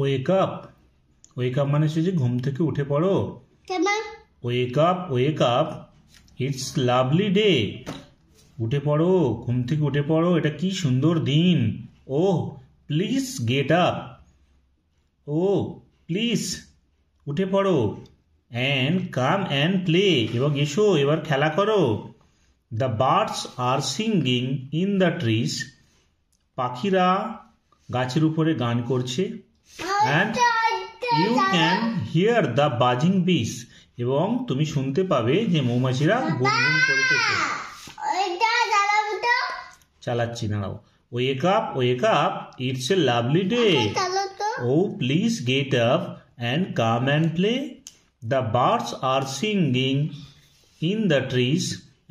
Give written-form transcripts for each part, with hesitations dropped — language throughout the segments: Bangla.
ওয়েক আপ। ওয়েক আপ মানে হচ্ছে যে ঘুম থেকে উঠে পড়ো। ওয়েক up, wake up, it's lovely day. উঠে পড়ো, ঘুম থেকে উঠে পড়ো, এটা কি সুন্দর দিন। Oh please get up. ও প্লিজ উঠে পড়ো। অ্যান্ড কাম অ্যান্ড প্লে, এবং এসো এবার খেলা করো। The birds are singing in the trees. পাখিরা গাছের উপরে গান করছে। And you can hear the buzzing bees, এবং তুমি শুনতে পাবে যে মৌমাছিরা গুনগুন করিতেছে। চালাচ্ছি, দাঁড়াও। Wake up, wake up, it's a lovely day. Oh please get up and come and play. The birds are singing in the trees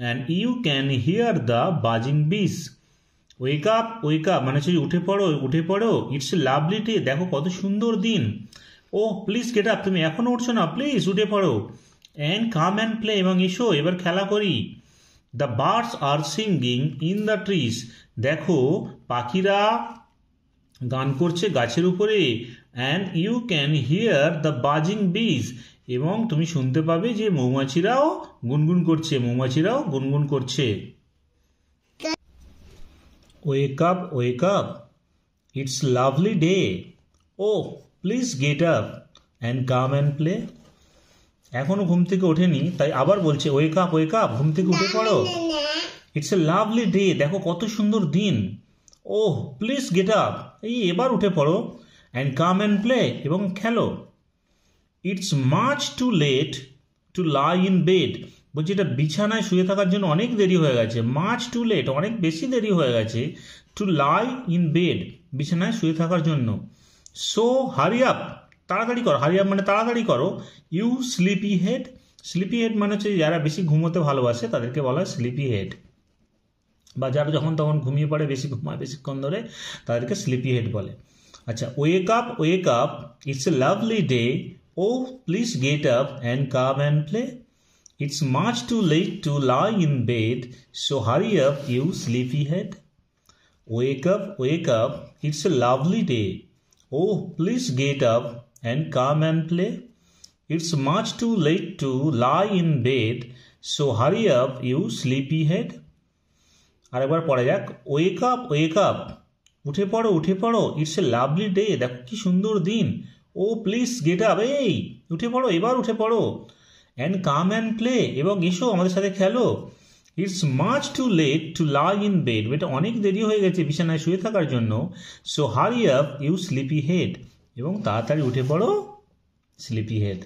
and you can hear the buzzing bees. Wake up, wake up মানে হচ্ছে উঠে পড়ো, উঠে পড়ো। ইটস এ লাভলি ডে, দেখো কত সুন্দর দিন। ও প্লিজ গেট আপ, তুমি এখনো উঠছো না, প্লিজ উঠে পড়ো। অ্যান্ড কাম অ্যান্ড প্লে, এবং এসো এবার খেলা করি। The birds are singing in the trees, দেখো পাখিরা গান করছে গাছের উপরে। And you can hear the buzzing bees, এবং তুমি শুনতে পাবে যে মৌমাছিরাও গুনগুন করছে, মৌমাছিরাও গুনগুন করছে। Wake up, wake up, it's lovely day. Oh please get up and come and play. এখনো ঘুম থেকে ওঠেনি, তাই আবার বলছে ওয়েক আপ, ওয়েক আপ, ঘুম থেকে উঠে পড়ো। ইটস এ লাভলি ডে, দেখো কত সুন্দর দিন। ওহ প্লিজ গেট আপ, এই এবার উঠে পড়ো। অ্যান্ড কাম অ্যান্ড প্লে, এবং খেলো। It's much too late to lie in bed, বলছি এটা বিছানায় শুয়ে থাকার জন্য অনেক দেরি হয়ে গেছে। মাচ টু লেট, অনেক বেশি দেরি হয়ে গেছে। টু লাই ইন বেড, বিছানায় শুয়ে থাকার জন্য। সো হারি আপ, তাড়াতাড়ি করো। হারি আপ মানে তাড়াতাড়ি করো। You sleepy head, sleepy head মানে হচ্ছে যারা বেশি ঘুমোতে ভালোবাসে তাদেরকে বলা হয় স্লিপি হেড, বা যারা যখন তখন ঘুমিয়ে পড়ে, বেশি ঘুমায় বেশিক্ষণ ধরে, তাদেরকে স্লিপি হেড বলে। আচ্ছা, wake up, wake up, it's a lovely day. Oh please get up and come and play. It's much too late to lie in bed, so hurry up you sleepy head. Wake up, wake up, it's a lovely day. Oh please get up and come and play. It's much too late to lie in bed, so hurry up you sleepy head. আরেকবার পড়া যাক। ওয়েক আপ, ওয়েক আপ, উঠে পড়ো, উঠে পড়ো। ইটস এ লাভলি ডে, দেখো কি সুন্দর দিন। ও প্লিজ গেট আপ, এই উঠে পড়ো, এবার উঠে পড়ো। অ্যান্ড কাম অ্যান্ড প্লে, এবং এসো আমাদের সাথে খেলো। It's much too late to lie in bed, এটা অনেক দেরি হয়ে গেছে বিছানায় শুয়ে থাকার জন্য। So hurry up you sleepy head, এবং তাড়াতাড়ি উঠে পড়ো স্লিপি হেড।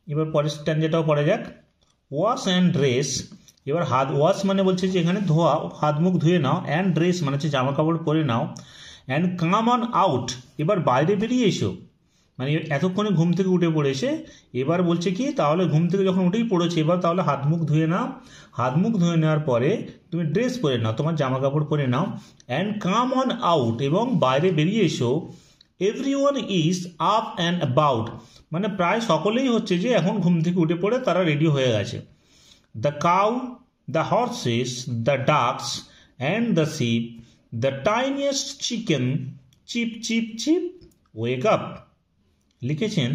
এবার পরের স্ট্যান্ডাটাও পড়া যাক। ওয়াশ অ্যান্ড ড্রেস, এবার হাত ওয়াশ মানে বলছে যে এখানে ধোয়া, হাত মুখ ধুয়ে নাও। অ্যান্ড ড্রেস মানে হচ্ছে জামা কাপড় পরে নাও। অ্যান্ড কাম অন আউট, এবার বাইরে বেরিয়ে এসো। মানে এতক্ষণে ঘুম থেকে উঠে পড়েছে, এবার বলছে কি তাহলে ঘুম থেকে যখন উঠেই পড়েছে এবার তাহলে হাত মুখ ধুয়ে নাও। হাত মুখ ধুয়ে নেওয়ার পরে তুমি ড্রেস পরে নাও, তোমার জামা কাপড় পরে নাও। অ্যান্ড কাম অন আউট, এবং বাইরে বেরিয়ে এসো। Everyone is up and about, মানে প্রায় সকলেই হচ্ছে যে এখন ঘুম থেকে উঠে পড়ে তারা রেডি হয়ে গেছে। The cow, the horses, the ducks, and the sheep, the tiniest chicken, chip, chip, chip, wake up. লিখেছেন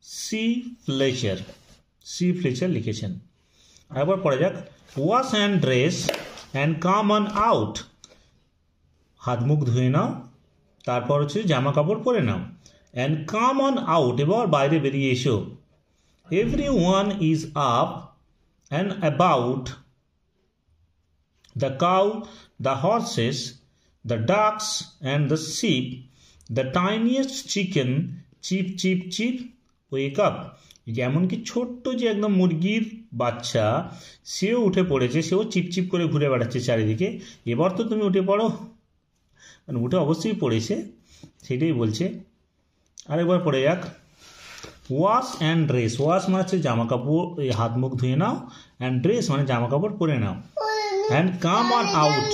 সি ফ্লেচার, সি ফ্লেচার লিখেছেন। আরেকবার পড়া যাক। Wash and dress and come on out, হাত মুখ ধুয়ে নাও, তারপর হচ্ছে জামা কাপড় পরে নাও। অ্যান্ড কাম অন আউট, এবার বাইরে বেরিয়ে এসো। Every one is up and about, the cow, the horses, the ducks, and the sheep, the tiniest chicken, chip, chip, chip, wake up. যেমনকি ছোট্ট যে একদম মুরগির বাচ্চা, সেও উঠে পড়েছে, সেও চিপচিপ করে ঘুরে বেড়াচ্ছে চারিদিকে। এবার তো তুমি উঠে পড়ো, মানে উঠে অবশ্যই পড়েছে, সেটাই বলছে। আরেকবার পড়ে যাক। ওয়াশ অ্যান্ড ড্রেস, ওয়াশ মানে হচ্ছে জামা কাপড়, হাত মুখ ধুয়ে নাও। অ্যান্ড ড্রেস মানে জামা কাপড় পরে নাও। And come on out,